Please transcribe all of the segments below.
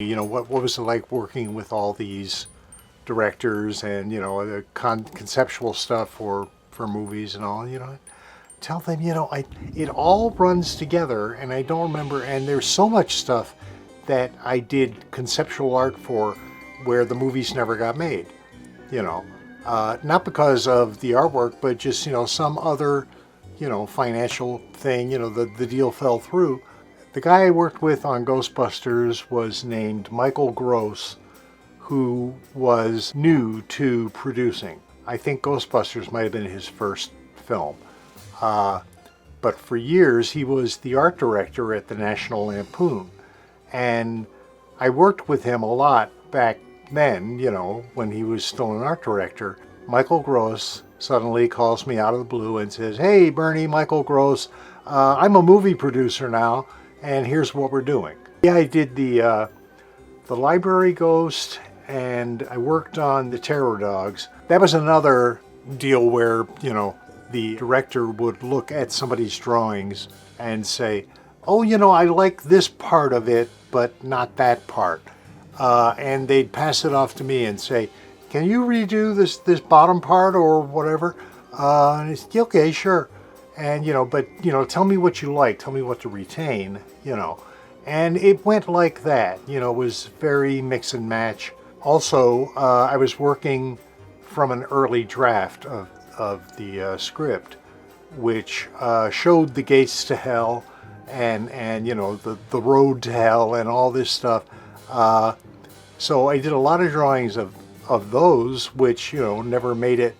You know, what was it like working with all these directors and, you know, the conceptual stuff for movies and all, you know? Tell them, you know, it all runs together, and I don't remember, and there's so much stuff that I did conceptual art for where the movies never got made, you know. Not because of the artwork, but just, you know, some other, you know, financial thing, you know, the deal fell through. The guy I worked with on Ghostbusters was named Michael Gross, who was new to producing. I think Ghostbusters might have been his first film. But for years, he was the art director at the National Lampoon. And I worked with him a lot back then, you know, when he was still an art director. Michael Gross suddenly calls me out of the blue and says, "Hey, Bernie, Michael Gross, I'm a movie producer now, and here's what we're doing." Yeah, I did the Library Ghost, and I worked on the Terror Dogs. That was another deal where, you know, the director would look at somebody's drawings and say, "Oh, you know, I like this part of it, but not that part." And they'd pass it off to me and say, "Can you redo this bottom part or whatever?" And it's, "Okay, sure." And, you know, but, you know, tell me what you like, tell me what to retain, you know. And it went like that, you know, it was very mix and match. Also, I was working from an early draft of the script, which showed the gates to hell and you know, the road to hell and all this stuff. So I did a lot of drawings of those, which, you know, never made it.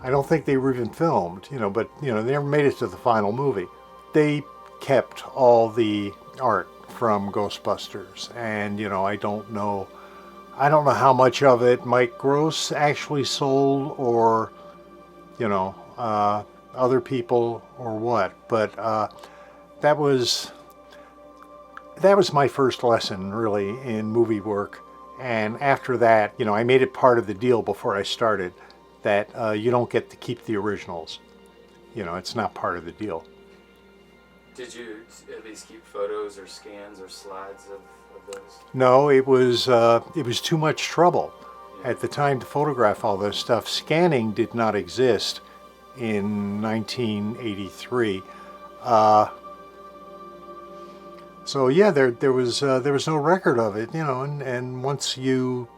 I don't think they were even filmed, you know, but, you know, they never made it to the final movie. They kept all the art from Ghostbusters, and, you know, I don't know how much of it Mike Gross actually sold, or, you know, other people or what, but that was my first lesson really in movie work. And after that, you know, I made it part of the deal before I started that you don't get to keep the originals. You know, it's not part of the deal. Did you at least keep photos or scans or slides of those? No, it was too much trouble. Yeah. At the time to photograph all this stuff. Scanning did not exist in 1983. So yeah, there was no record of it, you know, and once you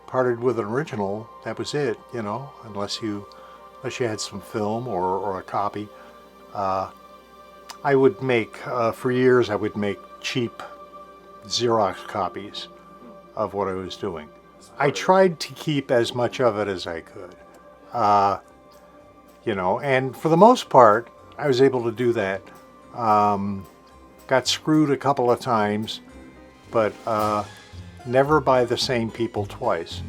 parted with an original, that was it, you know, unless you had some film or a copy. I would make, for years, I would make cheap Xerox copies of what I was doing. I tried to keep as much of it as I could, you know, and for the most part, I was able to do that. Got screwed a couple of times, but never by the same people twice.